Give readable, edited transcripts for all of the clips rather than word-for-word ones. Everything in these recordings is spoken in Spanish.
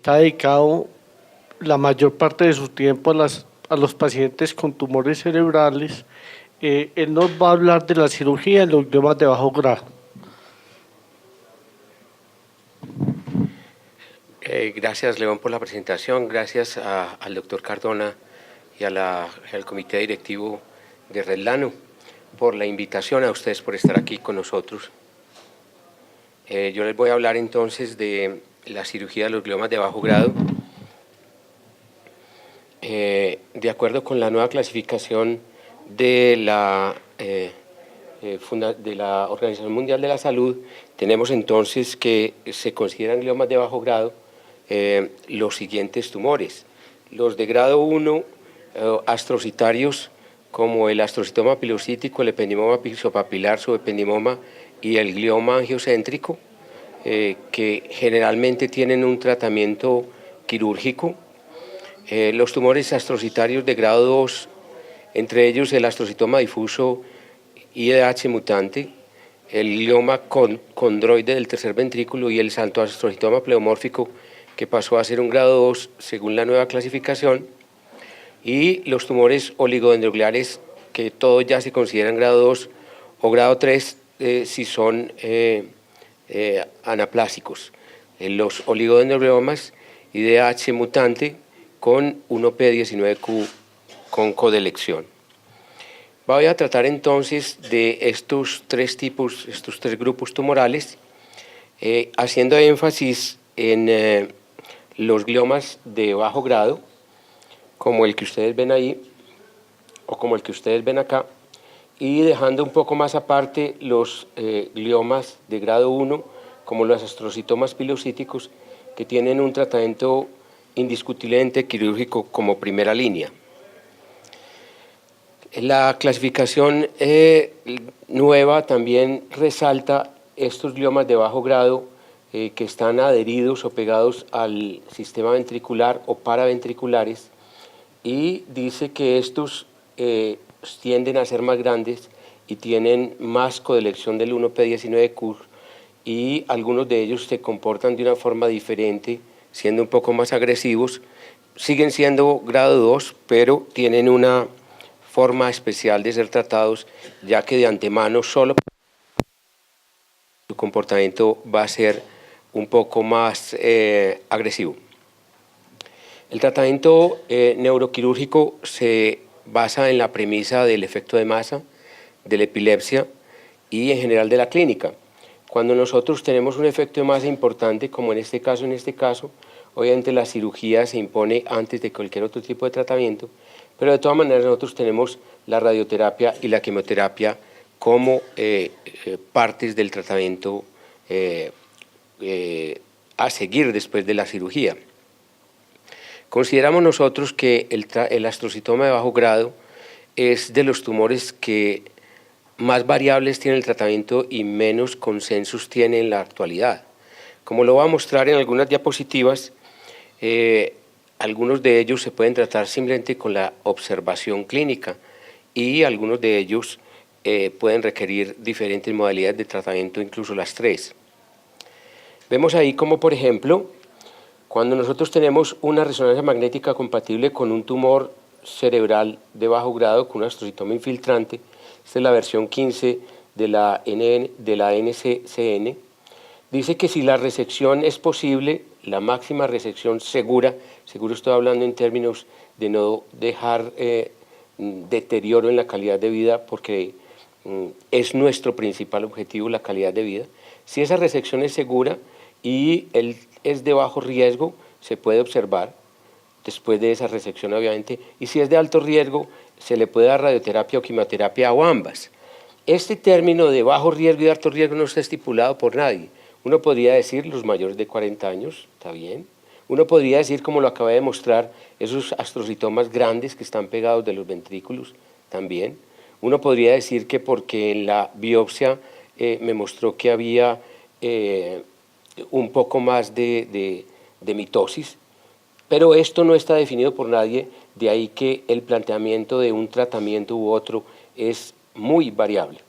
está dedicado la mayor parte de su tiempo a los pacientes con tumores cerebrales. Él nos va a hablar de la cirugía en los gliomas de bajo grado. Gracias, León, por la presentación. Gracias al doctor Cardona y al comité directivo de Redlano por la invitación, a ustedes por estar aquí con nosotros. Yo les voy a hablar entonces de la cirugía de los gliomas de bajo grado. De acuerdo con la nueva clasificación de la Organización Mundial de la Salud, tenemos entonces que se consideran gliomas de bajo grado los siguientes tumores. Los de grado 1, astrocitarios, como el astrocitoma pilocítico, el ependimoma pisopapilar, subependimoma y el glioma angiocéntrico, que generalmente tienen un tratamiento quirúrgico. Los tumores astrocitarios de grado 2, entre ellos el astrocitoma difuso IDH mutante, el glioma condroide del tercer ventrículo y el santoastrocitoma pleomórfico, que pasó a ser un grado 2 según la nueva clasificación, y los tumores oligodendrogliares, que todos ya se consideran grado 2 o grado 3 si son anaplásicos. Los oligodendrogliomas IDH mutante con 1P19Q con codelección. Voy a tratar entonces de estos tres grupos tumorales, haciendo énfasis en los gliomas de bajo grado, como el que ustedes ven ahí, o como el que ustedes ven acá, y dejando un poco más aparte los gliomas de grado 1, como los astrocitomas pilocíticos, que tienen un tratamiento indiscutiblemente quirúrgico como primera línea. La clasificación nueva también resalta estos gliomas de bajo grado que están adheridos o pegados al sistema ventricular o paraventriculares, y dice que estos tienden a ser más grandes y tienen más codelección del 1P19Q, y algunos de ellos se comportan de una forma diferente, siendo un poco más agresivos. Siguen siendo grado 2, pero tienen una forma especial de ser tratados, ya que de antemano solo su comportamiento va a ser un poco más agresivo. El tratamiento neuroquirúrgico se basa en la premisa del efecto de masa, de la epilepsia y en general de la clínica. Cuando nosotros tenemos un efecto de masa importante, como en este caso, obviamente la cirugía se impone antes de cualquier otro tipo de tratamiento, pero de todas maneras nosotros tenemos la radioterapia y la quimioterapia como partes del tratamiento a seguir después de la cirugía. Consideramos nosotros que el astrocitoma de bajo grado es de los tumores que más variables tiene el tratamiento y menos consensos tiene en la actualidad. Como lo voy a mostrar en algunas diapositivas, algunos de ellos se pueden tratar simplemente con la observación clínica, y algunos de ellos pueden requerir diferentes modalidades de tratamiento, incluso las tres. Vemos ahí como, por ejemplo, cuando nosotros tenemos una resonancia magnética compatible con un tumor cerebral de bajo grado, con un astrocitoma infiltrante, esta es la versión 15 de la NCCN, dice que si la resección es posible, la máxima resección seguro estoy hablando en términos de no dejar deterioro en la calidad de vida, porque es nuestro principal objetivo la calidad de vida. Si esa resección es segura y es de bajo riesgo, se puede observar después de esa resección, obviamente, y si es de alto riesgo, se le puede dar radioterapia o quimioterapia o ambas. Este término de bajo riesgo y de alto riesgo no está estipulado por nadie. Uno podría decir los mayores de 40 años, está bien. Uno podría decir, como lo acabé de mostrar, esos astrocitomas grandes que están pegados de los ventrículos, también. Uno podría decir que porque en la biopsia me mostró que había un poco más de mitosis, pero esto no está definido por nadie, de ahí que el planteamiento de un tratamiento u otro es muy variable.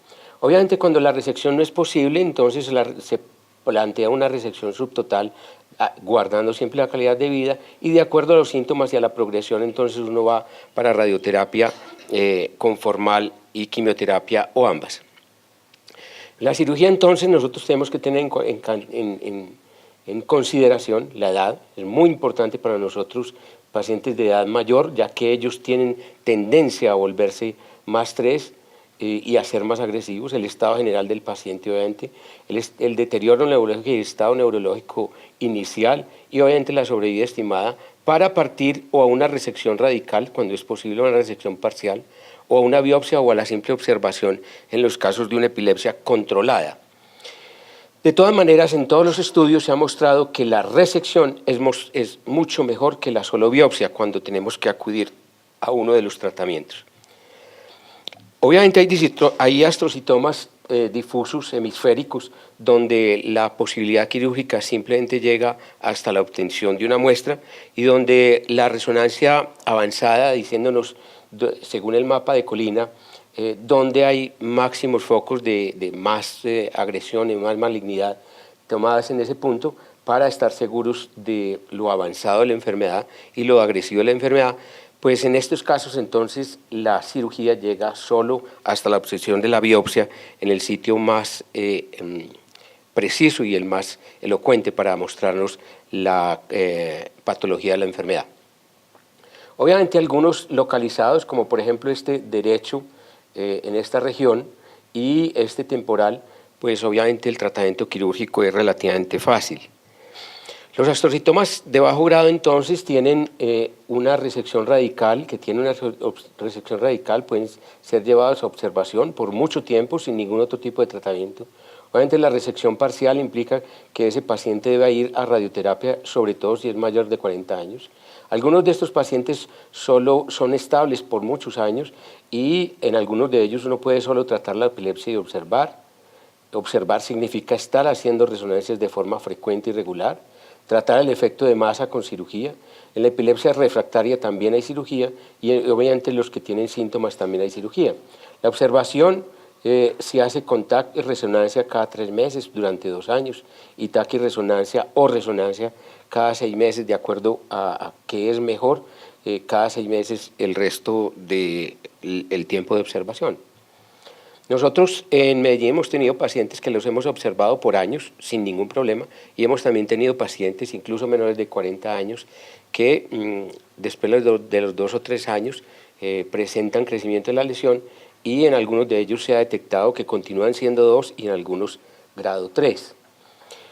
Obviamente cuando la resección no es posible, entonces se plantea una resección subtotal guardando siempre la calidad de vida, y de acuerdo a los síntomas y a la progresión, entonces uno va para radioterapia conformal y quimioterapia o ambas. La cirugía, entonces, nosotros tenemos que tener en consideración la edad. Es muy importante para nosotros, pacientes de edad mayor, ya que ellos tienen tendencia a volverse más estrés y a ser más agresivos, el estado general del paciente, obviamente, el deterioro neurológico y el estado neurológico inicial, y obviamente la sobrevida estimada, para partir o a una resección radical, cuando es posible una resección parcial, o a una biopsia o a la simple observación en los casos de una epilepsia controlada. De todas maneras, en todos los estudios se ha mostrado que la resección es mucho mejor que la solo biopsia cuando tenemos que acudir a uno de los tratamientos. Obviamente hay astrocitomas difusos hemisféricos donde la posibilidad quirúrgica simplemente llega hasta la obtención de una muestra y donde la resonancia avanzada, diciéndonos, según el mapa de Colina, donde hay máximos focos de más agresión y más malignidad tomadas en ese punto para estar seguros de lo avanzado de la enfermedad y lo agresivo de la enfermedad, pues en estos casos entonces la cirugía llega solo hasta la obtención de la biopsia en el sitio más preciso y el más elocuente para mostrarnos la patología de la enfermedad. Obviamente algunos localizados, como por ejemplo este derecho en esta región y este temporal, pues obviamente el tratamiento quirúrgico es relativamente fácil. Los astrocitomas de bajo grado entonces tienen una resección radical, pueden ser llevados a observación por mucho tiempo sin ningún otro tipo de tratamiento. Obviamente la resección parcial implica que ese paciente debe ir a radioterapia, sobre todo si es mayor de 40 años. Algunos de estos pacientes solo son estables por muchos años y en algunos de ellos uno puede solo tratar la epilepsia y observar. Observar significa estar haciendo resonancias de forma frecuente y regular. Tratar el efecto de masa con cirugía. En la epilepsia refractaria también hay cirugía y obviamente los que tienen síntomas también hay cirugía. La observación se hace con TAC y resonancia cada 3 meses durante 2 años y TAC y resonancia o resonancia cada 6 meses, de acuerdo a qué es mejor, cada 6 meses el resto del tiempo de observación. Nosotros en Medellín hemos tenido pacientes que los hemos observado por años sin ningún problema y hemos también tenido pacientes, incluso menores de 40 años, que después de los 2 o 3 años presentan crecimiento de la lesión y en algunos de ellos se ha detectado que continúan siendo 2 y en algunos grado 3.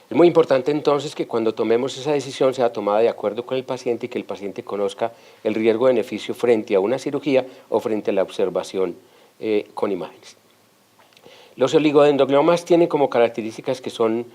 Es muy importante entonces que cuando tomemos esa decisión sea tomada de acuerdo con el paciente y que el paciente conozca el riesgo-beneficio frente a una cirugía o frente a la observación con imágenes. Los oligodendrogliomas tienen como características que son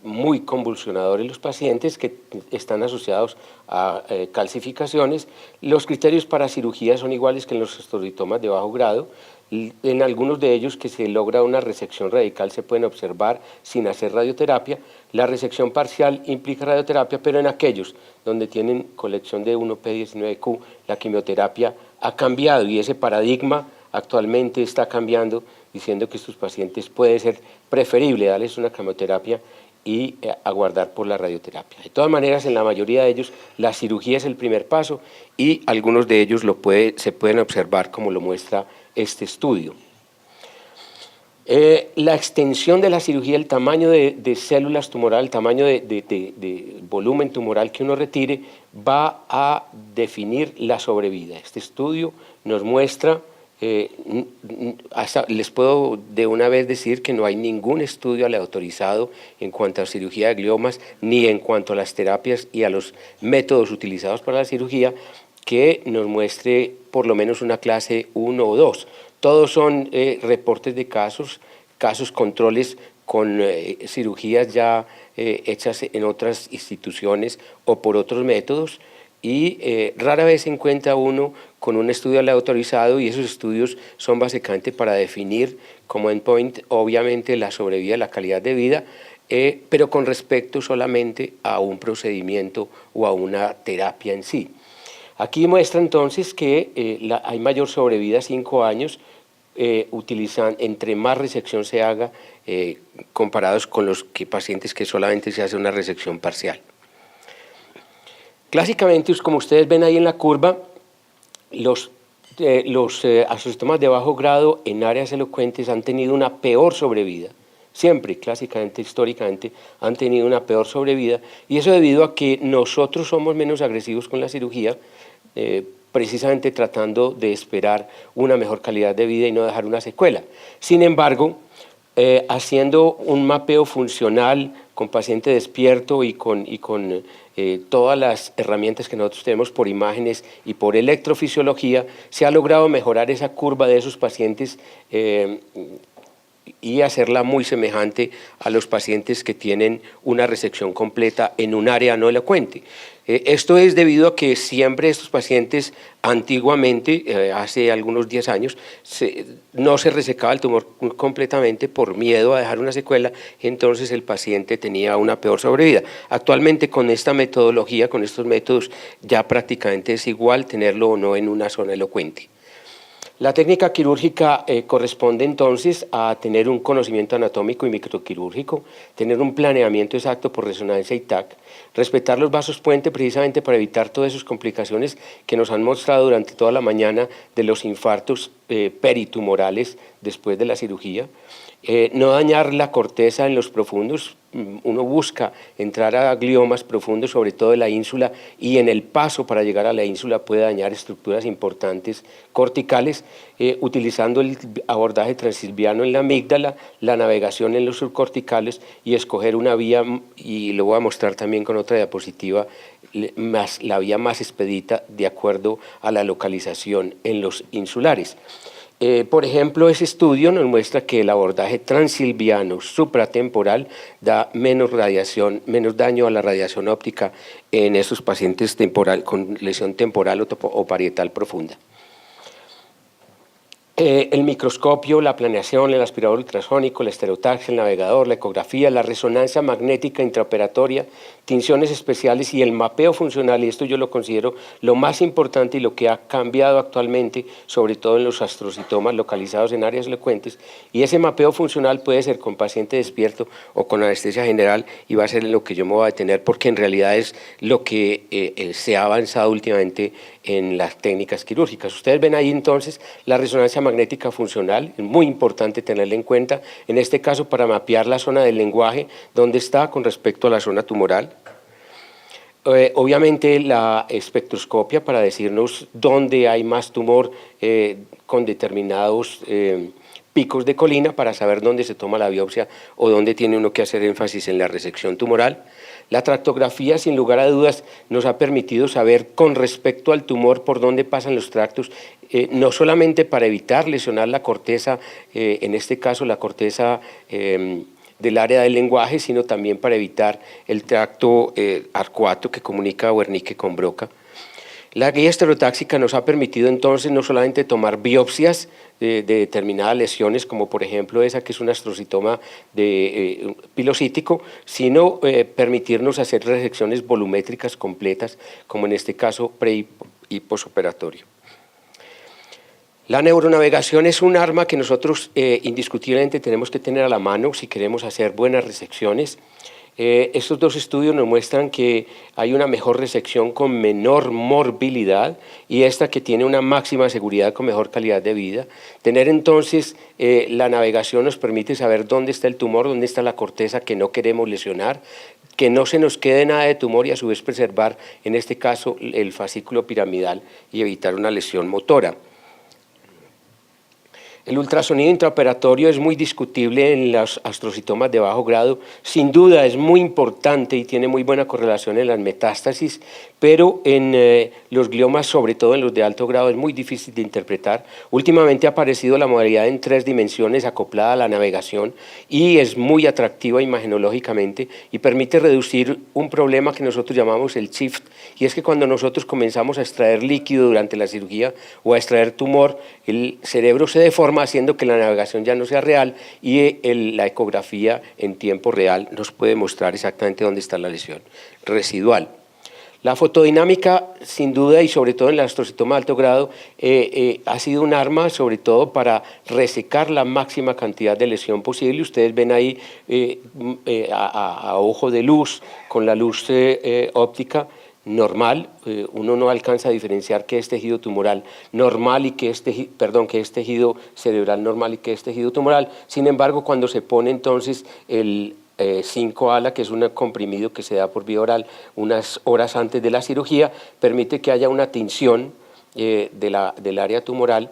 muy convulsionadores los pacientes, que están asociados a calcificaciones. Los criterios para cirugía son iguales que en los astrocitomas de bajo grado. En algunos de ellos que se logra una resección radical se pueden observar sin hacer radioterapia. La resección parcial implica radioterapia, pero en aquellos donde tienen colección de 1P19Q, la quimioterapia ha cambiado y ese paradigma actualmente está cambiando, diciendo que estos pacientes puede ser preferible darles una quimioterapia y aguardar por la radioterapia. De todas maneras, en la mayoría de ellos, la cirugía es el primer paso y algunos de ellos se pueden observar como lo muestra este estudio. La extensión de la cirugía, el tamaño de células tumoral, el tamaño de volumen tumoral que uno retire, va a definir la sobrevida. Este estudio nos muestra, les puedo de una vez decir que no hay ningún estudio aleatorizado en cuanto a cirugía de gliomas, ni en cuanto a las terapias y a los métodos utilizados para la cirugía, que nos muestre por lo menos una clase 1 o 2. Todos son reportes de casos controles con cirugías ya hechas en otras instituciones o por otros métodos, y rara vez se encuentra uno con un estudio aleatorizado, y esos estudios son básicamente para definir como endpoint obviamente la sobrevida, la calidad de vida, pero con respecto solamente a un procedimiento o a una terapia en sí. Aquí muestra entonces que hay mayor sobrevida a 5 años entre más resección se haga, comparados con los pacientes que solamente se hace una resección parcial. Clásicamente, como ustedes ven ahí en la curva, los astrocytomas de bajo grado en áreas elocuentes han tenido una peor sobrevida. Siempre, clásicamente, históricamente, han tenido una peor sobrevida, y eso debido a que nosotros somos menos agresivos con la cirugía, precisamente tratando de esperar una mejor calidad de vida y no dejar una secuela. Sin embargo, haciendo un mapeo funcional con paciente despierto y con todas las herramientas que nosotros tenemos por imágenes y por electrofisiología, se ha logrado mejorar esa curva de esos pacientes y hacerla muy semejante a los pacientes que tienen una resección completa en un área no elocuente. Esto es debido a que siempre estos pacientes, antiguamente, hace algunos 10 años, no se resecaba el tumor completamente por miedo a dejar una secuela, entonces el paciente tenía una peor sobrevida. Actualmente, con esta metodología, con estos métodos, ya prácticamente es igual tenerlo o no en una zona elocuente. La técnica quirúrgica corresponde entonces a tener un conocimiento anatómico y microquirúrgico, tener un planeamiento exacto por resonancia y TAC, respetar los vasos puente precisamente para evitar todas esas complicaciones que nos han mostrado durante toda la mañana de los infartos peritumorales después de la cirugía. No dañar la corteza en los profundos. Uno busca entrar a gliomas profundos, sobre todo de la ínsula, y en el paso para llegar a la ínsula puede dañar estructuras importantes corticales, utilizando el abordaje transilviano en la amígdala, la navegación en los subcorticales y escoger una vía, y lo voy a mostrar también con otra diapositiva, la vía más expedita de acuerdo a la localización en los insulares. Por ejemplo, ese estudio nos muestra que el abordaje transilviano supratemporal da menos radiación, menos daño a la radiación óptica en esos pacientes con lesión temporal o parietal profunda. El microscopio, la planeación, el aspirador ultrasónico, la estereotaxia, el navegador, la ecografía, la resonancia magnética intraoperatoria, tinciones especiales y el mapeo funcional, y esto yo lo considero lo más importante y lo que ha cambiado actualmente, sobre todo en los astrocitomas localizados en áreas elocuentes, y ese mapeo funcional puede ser con paciente despierto o con anestesia general, y va a ser en lo que yo me voy a detener porque en realidad es lo que se ha avanzado últimamente en las técnicas quirúrgicas. Ustedes ven ahí entonces la resonancia magnética funcional, es muy importante tenerla en cuenta, en este caso para mapear la zona del lenguaje, dónde está con respecto a la zona tumoral. Obviamente la espectroscopia para decirnos dónde hay más tumor con determinados picos de colina para saber dónde se toma la biopsia o dónde tiene uno que hacer énfasis en la resección tumoral. La tractografía, sin lugar a dudas, nos ha permitido saber con respecto al tumor por dónde pasan los tractos, no solamente para evitar lesionar la corteza, en este caso la corteza del área del lenguaje, sino también para evitar el tracto arcuato que comunica Wernicke con Broca. La guía estereotáxica nos ha permitido entonces no solamente tomar biopsias de determinadas lesiones, como por ejemplo esa que es un astrocitoma pilocítico, sino permitirnos hacer resecciones volumétricas completas, como en este caso pre y posoperatorio. La neuronavegación es un arma que nosotros indiscutiblemente tenemos que tener a la mano si queremos hacer buenas resecciones. Estos dos estudios nos muestran que hay una mejor resección con menor morbilidad y esta que tiene una máxima seguridad con mejor calidad de vida. Tener entonces la navegación nos permite saber dónde está el tumor, dónde está la corteza que no queremos lesionar, que no se nos quede nada de tumor y a su vez preservar, en este caso, el fascículo piramidal y evitar una lesión motora. El ultrasonido intraoperatorio es muy discutible en los astrocitomas de bajo grado, sin duda es muy importante y tiene muy buena correlación en las metástasis, pero en los gliomas, sobre todo en los de alto grado, es muy difícil de interpretar. Últimamente ha aparecido la modalidad en 3 dimensiones acoplada a la navegación y es muy atractiva imagenológicamente y permite reducir un problema que nosotros llamamos el shift, y es que cuando nosotros comenzamos a extraer líquido durante la cirugía o a extraer tumor, el cerebro se deforma, haciendo que la navegación ya no sea real y la ecografía en tiempo real nos puede mostrar exactamente dónde está la lesión residual. La fotodinámica, sin duda, y sobre todo en el astrocitoma de alto grado, ha sido un arma, sobre todo para resecar la máxima cantidad de lesión posible. Ustedes ven ahí a ojo de luz, con la luz óptica normal, uno no alcanza a diferenciar qué es tejido tumoral normal y qué es tejido cerebral normal y qué es tejido tumoral. Sin embargo, cuando se pone entonces el 5-ALA, que es un comprimido que se da por vía oral unas horas antes de la cirugía, permite que haya una tinción del área tumoral,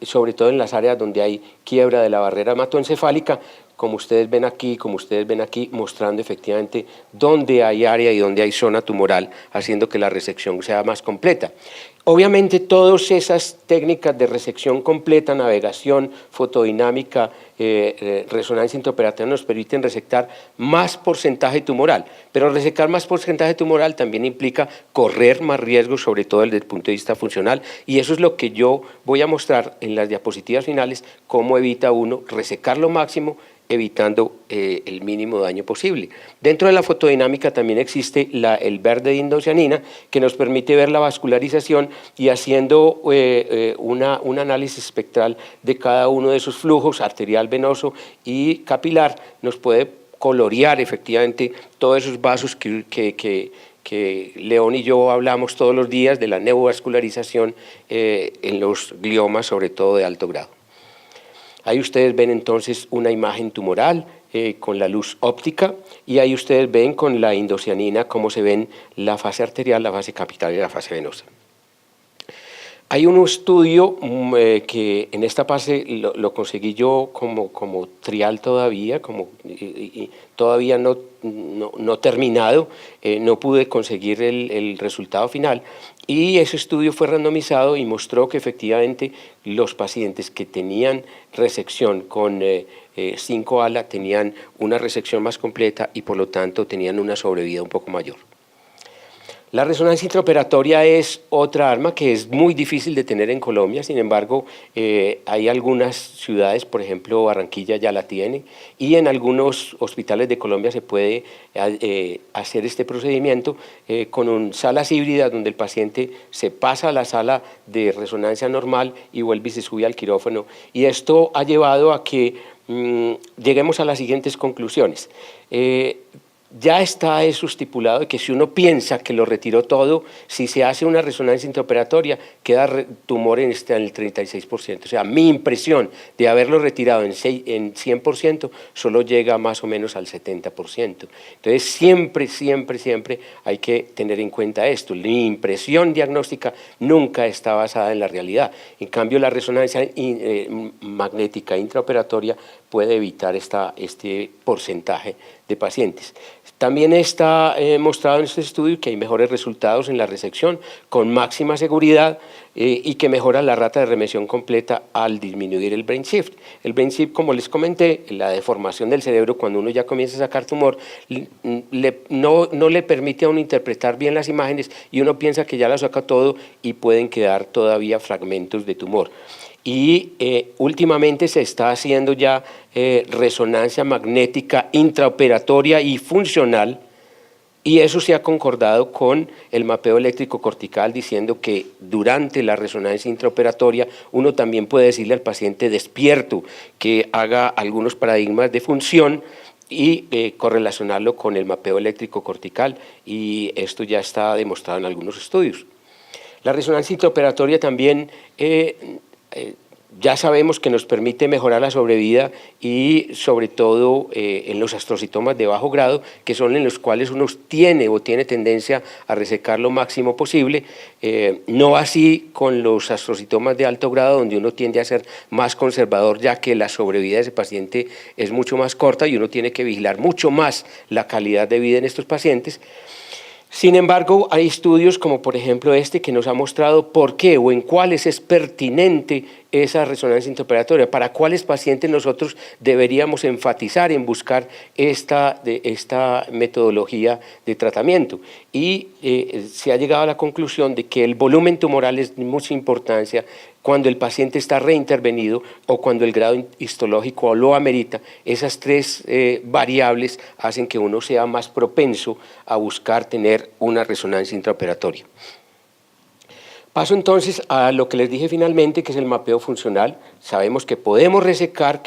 sobre todo en las áreas donde hay quiebra de la barrera hematoencefálica, como ustedes ven aquí, mostrando efectivamente dónde hay área y dónde hay zona tumoral, haciendo que la resección sea más completa. Obviamente todas esas técnicas de resección completa, navegación, fotodinámica, resonancia intraoperativa nos permiten resectar más porcentaje tumoral, pero resecar más porcentaje tumoral también implica correr más riesgos, sobre todo desde el punto de vista funcional, y eso es lo que yo voy a mostrar en las diapositivas finales, cómo evita uno resecar lo máximo, evitando el mínimo daño posible. Dentro de la fotodinámica también existe el verde de indocianina, que nos permite ver la vascularización y haciendo un análisis espectral de cada uno de esos flujos, arterial, venoso y capilar, nos puede colorear efectivamente todos esos vasos que León y yo hablamos todos los días de la neovascularización en los gliomas, sobre todo de alto grado. Ahí ustedes ven entonces una imagen tumoral con la luz óptica y ahí ustedes ven con la indocianina cómo se ven la fase arterial, la fase capital y la fase venosa. Hay un estudio que en esta fase lo conseguí yo como trial todavía, todavía no terminado, no pude conseguir el resultado final, y ese estudio fue randomizado y mostró que efectivamente los pacientes que tenían resección con 5-ALA tenían una resección más completa y por lo tanto tenían una sobrevida un poco mayor. La resonancia intraoperatoria es otra arma que es muy difícil de tener en Colombia, sin embargo, hay algunas ciudades, por ejemplo, Barranquilla ya la tiene, y en algunos hospitales de Colombia se puede hacer este procedimiento con salas híbridas donde el paciente se pasa a la sala de resonancia normal y vuelve y se sube al quirófano. Y esto ha llevado a que lleguemos a las siguientes conclusiones. Ya está eso estipulado de que si uno piensa que lo retiró todo, si se hace una resonancia intraoperatoria, queda tumor en el 36%. O sea, mi impresión de haberlo retirado en 100% solo llega más o menos al 70%. Entonces, siempre hay que tener en cuenta esto. Mi impresión diagnóstica nunca está basada en la realidad. En cambio, la resonancia magnética intraoperatoria puede evitar este porcentaje de pacientes. También está mostrado en este estudio que hay mejores resultados en la resección con máxima seguridad y que mejora la rata de remisión completa al disminuir el brain shift. El brain shift, como les comenté, la deformación del cerebro cuando uno ya comienza a sacar tumor, no le permite a uno interpretar bien las imágenes y uno piensa que ya la saca todo y pueden quedar todavía fragmentos de tumor. Y últimamente se está haciendo ya resonancia magnética intraoperatoria y funcional, y eso se ha concordado con el mapeo eléctrico cortical, diciendo que durante la resonancia intraoperatoria uno también puede decirle al paciente despierto que haga algunos paradigmas de función y correlacionarlo con el mapeo eléctrico cortical, y esto ya está demostrado en algunos estudios. La resonancia intraoperatoria también ya sabemos que nos permite mejorar la sobrevida y sobre todo en los astrocitomas de bajo grado, que son en los cuales uno tiene tendencia a resecar lo máximo posible, no así con los astrocitomas de alto grado, donde uno tiende a ser más conservador, ya que la sobrevida de ese paciente es mucho más corta y uno tiene que vigilar mucho más la calidad de vida en estos pacientes. Sin embargo, hay estudios como por ejemplo este que nos ha mostrado por qué o en cuáles es pertinente esa resonancia intraoperatoria, para cuáles pacientes nosotros deberíamos enfatizar en buscar esta metodología de tratamiento. Y se ha llegado a la conclusión de que el volumen tumoral es de mucha importancia cuando el paciente está reintervenido o cuando el grado histológico lo amerita. Esas tres variables hacen que uno sea más propenso a buscar tener una resonancia intraoperatoria. Paso entonces a lo que les dije finalmente, que es el mapeo funcional. Sabemos que podemos resecar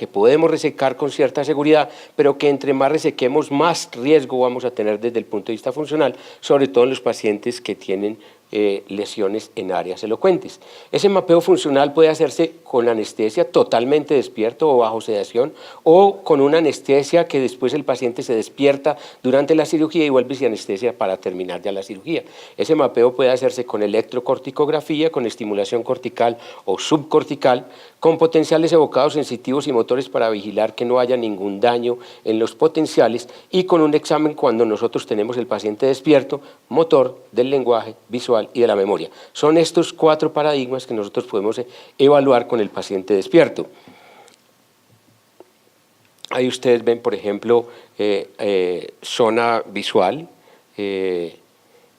con cierta seguridad, pero que entre más resequemos, más riesgo vamos a tener desde el punto de vista funcional, sobre todo en los pacientes que tienen lesiones en áreas elocuentes. Ese mapeo funcional puede hacerse con anestesia totalmente despierto o bajo sedación, o con una anestesia que después el paciente se despierta durante la cirugía y vuelve sin anestesia para terminar ya la cirugía. Ese mapeo puede hacerse con electrocorticografía, con estimulación cortical o subcortical, con potenciales evocados sensitivos y motores para vigilar que no haya ningún daño en los potenciales, y con un examen cuando nosotros tenemos el paciente despierto, motor, del lenguaje, visual y de la memoria. Son estos 4 paradigmas que nosotros podemos evaluar con el paciente despierto. Ahí ustedes ven, por ejemplo, zona visual en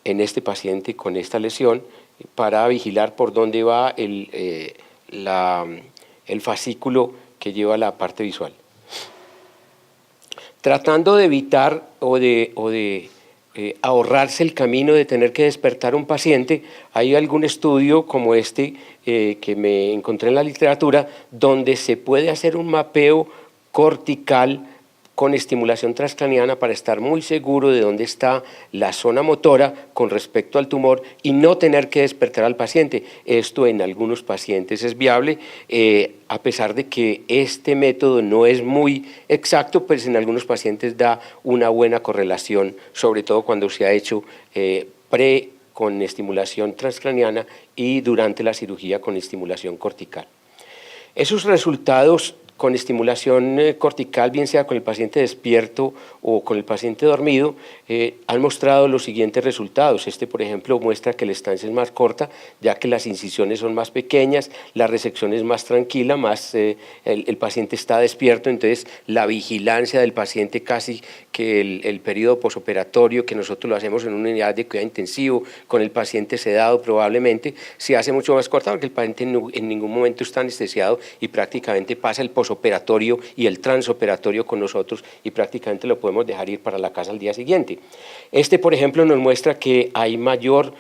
este paciente con esta lesión, para vigilar por dónde va el fascículo que lleva la parte visual. Tratando de evitar o de ahorrarse el camino de tener que despertar un paciente, hay algún estudio como este que me encontré en la literatura, donde se puede hacer un mapeo cortical con estimulación transcraniana para estar muy seguro de dónde está la zona motora con respecto al tumor y no tener que despertar al paciente. Esto en algunos pacientes es viable, a pesar de que este método no es muy exacto, pues en algunos pacientes da una buena correlación, sobre todo cuando se ha hecho con estimulación transcraniana y durante la cirugía con estimulación cortical. Esos resultados con estimulación cortical, bien sea con el paciente despierto o con el paciente dormido, han mostrado los siguientes resultados. Este, por ejemplo, muestra que la estancia es más corta, ya que las incisiones son más pequeñas, la resección es más tranquila, el paciente está despierto, entonces la vigilancia del paciente, casi que el periodo posoperatorio, que nosotros lo hacemos en una unidad de cuidado intensivo, con el paciente sedado probablemente, se hace mucho más corta, porque el paciente en ningún momento está anestesiado y prácticamente pasa el posoperatorio y el transoperatorio con nosotros y prácticamente lo podemos dejar ir para la casa al día siguiente. Este, por ejemplo, nos muestra que hay mayor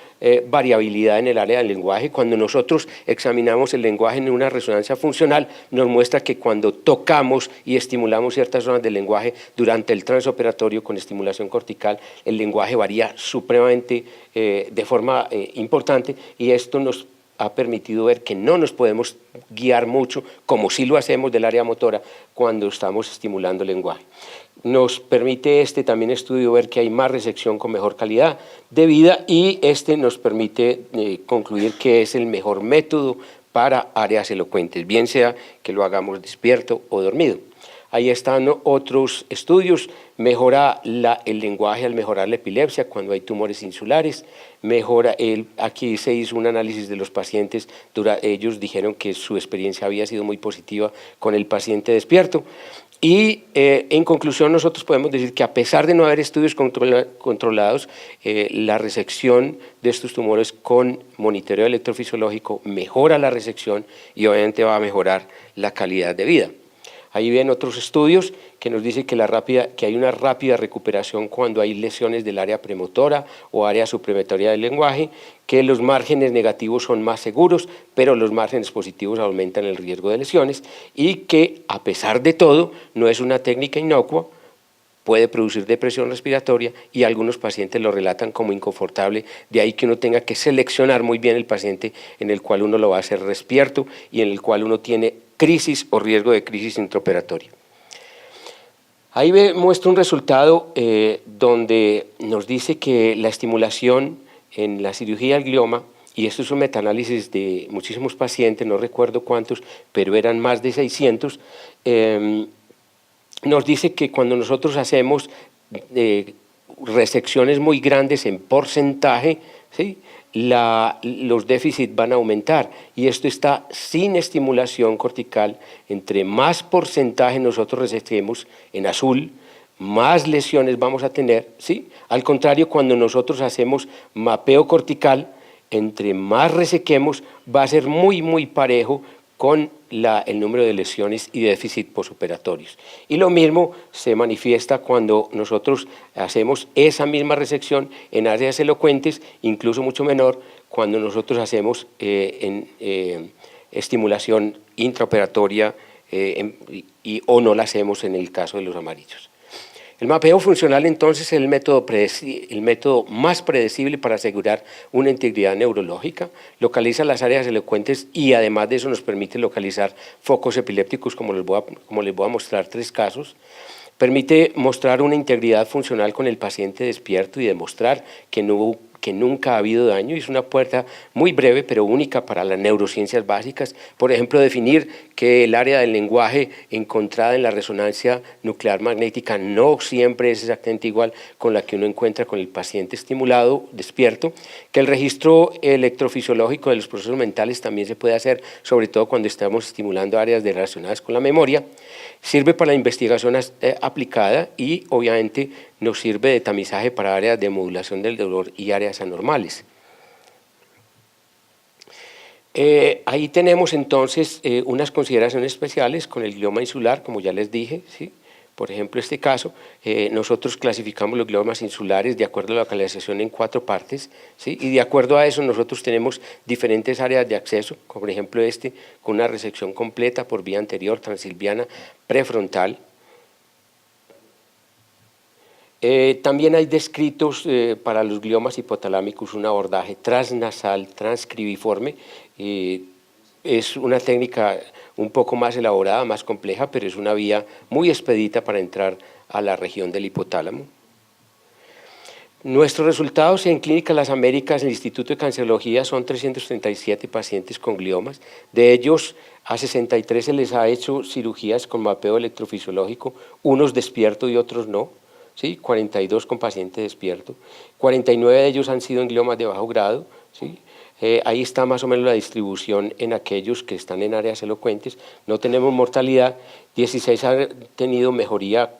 variabilidad en el área del lenguaje. Cuando nosotros examinamos el lenguaje en una resonancia funcional, nos muestra que cuando tocamos y estimulamos ciertas zonas del lenguaje durante el transoperatorio con estimulación cortical, el lenguaje varía supremamente de forma importante, y esto nos ha permitido ver que no nos podemos guiar mucho, como sí lo hacemos del área motora, cuando estamos estimulando el lenguaje. Nos permite también estudio ver que hay más resección con mejor calidad de vida, y nos permite concluir que es el mejor método para áreas elocuentes, bien sea que lo hagamos despierto o dormido. Ahí están otros estudios. Mejora el lenguaje al mejorar la epilepsia cuando hay tumores insulares. Aquí se hizo un análisis de los pacientes, ellos dijeron que su experiencia había sido muy positiva con el paciente despierto. Y en conclusión, nosotros podemos decir que a pesar de no haber estudios controlados, la resección de estos tumores con monitoreo electrofisiológico mejora la resección y obviamente va a mejorar la calidad de vida. Ahí ven otros estudios que nos dicen que hay una rápida recuperación cuando hay lesiones del área premotora o área suprematoria del lenguaje, que los márgenes negativos son más seguros, pero los márgenes positivos aumentan el riesgo de lesiones, y que a pesar de todo no es una técnica inocua, puede producir depresión respiratoria y algunos pacientes lo relatan como inconfortable, de ahí que uno tenga que seleccionar muy bien el paciente en el cual uno lo va a hacer despierto y en el cual uno tiene crisis o riesgo de crisis intraoperatoria. Ahí muestra un resultado donde nos dice que la estimulación en la cirugía del glioma, y esto es un metaanálisis de muchísimos pacientes, no recuerdo cuántos, pero eran más de 600, nos dice que cuando nosotros hacemos resecciones muy grandes en porcentaje, ¿sí?, los déficits van a aumentar, y esto está sin estimulación cortical. Entre más porcentaje nosotros resectemos en azul, más lesiones vamos a tener, ¿sí? Al contrario, cuando nosotros hacemos mapeo cortical, entre más resequemos, va a ser muy parejo con el número de lesiones y déficit posoperatorios. Y lo mismo se manifiesta cuando nosotros hacemos esa misma resección en áreas elocuentes, incluso mucho menor cuando nosotros hacemos estimulación intraoperatoria o no la hacemos en el caso de los amarillos. El mapeo funcional entonces es el método más predecible para asegurar una integridad neurológica, localiza las áreas elocuentes y además de eso nos permite localizar focos epilépticos como les voy a mostrar 3 casos, permite mostrar una integridad funcional con el paciente despierto y demostrar que nunca ha habido daño, y es una puerta muy breve pero única para las neurociencias básicas. Por ejemplo, definir que el área del lenguaje encontrada en la resonancia nuclear magnética no siempre es exactamente igual con la que uno encuentra con el paciente estimulado, despierto, que el registro electrofisiológico de los procesos mentales también se puede hacer, sobre todo cuando estamos estimulando áreas relacionadas con la memoria, sirve para la investigación aplicada y obviamente nos sirve de tamizaje para áreas de modulación del dolor y áreas anormales. Ahí tenemos entonces unas consideraciones especiales con el glioma insular, como ya les dije, ¿sí? Por ejemplo, este caso, nosotros clasificamos los gliomas insulares de acuerdo a la localización en 4 partes, ¿sí? Y de acuerdo a eso nosotros tenemos diferentes áreas de acceso, como por ejemplo con una resección completa por vía anterior, transilviana, prefrontal. También hay descritos para los gliomas hipotalámicos un abordaje transnasal, transcribiforme. Es una técnica un poco más elaborada, más compleja, pero es una vía muy expedita para entrar a la región del hipotálamo. Nuestros resultados en Clínica Las Américas, en el Instituto de Cancerología, son 337 pacientes con gliomas. De ellos, a 63 se les ha hecho cirugías con mapeo electrofisiológico, unos despiertos y otros no. ¿Sí? 42 con paciente despierto, 49 de ellos han sido en gliomas de bajo grado, ¿sí? Ahí está más o menos la distribución en aquellos que están en áreas elocuentes, no tenemos mortalidad, 16 han tenido mejoría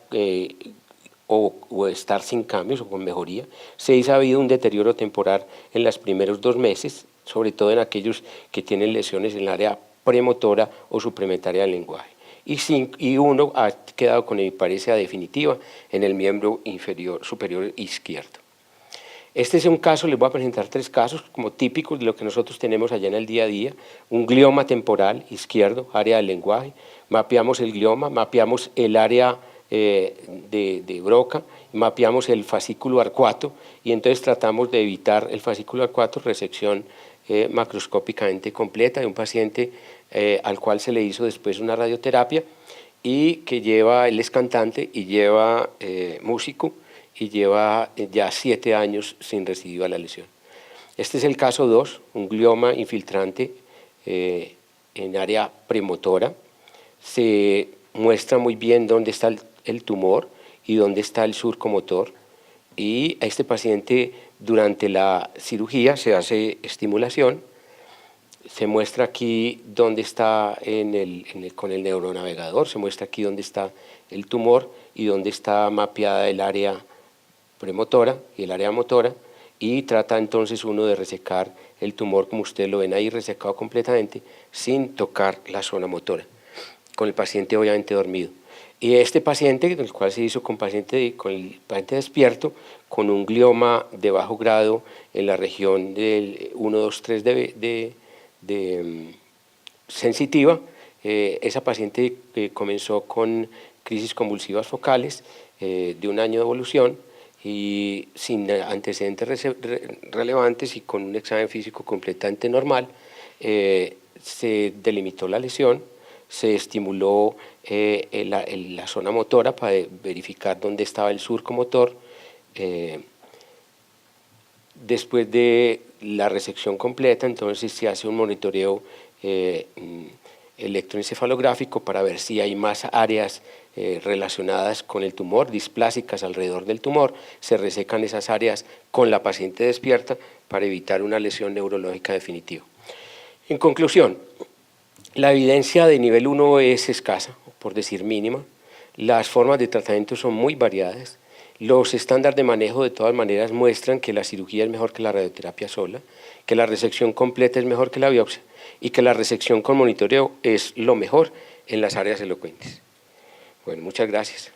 o estar sin cambios o con mejoría, 6 ha habido un deterioro temporal en los primeros 2 meses, sobre todo en aquellos que tienen lesiones en el área premotora o suplementaria del lenguaje. Y 1 ha quedado con hemiparesia definitiva en el miembro superior izquierdo. Este es un caso, les voy a presentar 3 casos como típicos de lo que nosotros tenemos allá en el día a día. Un glioma temporal izquierdo, área del lenguaje, mapeamos el glioma, mapeamos el área de Broca, mapeamos el fascículo arcuato y entonces tratamos de evitar el fascículo arcuato, resección macroscópicamente completa de un paciente al cual se le hizo después una radioterapia y que él es cantante y lleva músico y lleva ya 7 años sin recidiva la lesión. Este es el caso 2, un glioma infiltrante en área premotora. Se muestra muy bien dónde está el tumor y dónde está el surco motor, y a este paciente durante la cirugía se hace estimulación, se muestra aquí dónde está con el neuronavegador, se muestra aquí dónde está el tumor y dónde está mapeada el área premotora y el área motora, y trata entonces uno de resecar el tumor, como ustedes lo ven ahí, resecado completamente, sin tocar la zona motora, con el paciente obviamente dormido. Y este paciente, el cual se hizo con el paciente despierto, con un glioma de bajo grado en la región del 1, 2, 3 sensitiva, esa paciente comenzó con crisis convulsivas focales de 1 año de evolución y sin antecedentes relevantes y con un examen físico completamente normal. Se delimitó la lesión, se estimuló la zona motora para verificar dónde estaba el surco motor. Después de la resección completa, entonces se hace un monitoreo electroencefalográfico para ver si hay más áreas relacionadas con el tumor, displásicas alrededor del tumor. Se resecan esas áreas con la paciente despierta para evitar una lesión neurológica definitiva. En conclusión, la evidencia de nivel 1 es escasa, por decir mínima. Las formas de tratamiento son muy variadas Los estándares de manejo de todas maneras muestran que la cirugía es mejor que la radioterapia sola, que la resección completa es mejor que la biopsia y que la resección con monitoreo es lo mejor en las áreas elocuentes. Bueno, muchas gracias.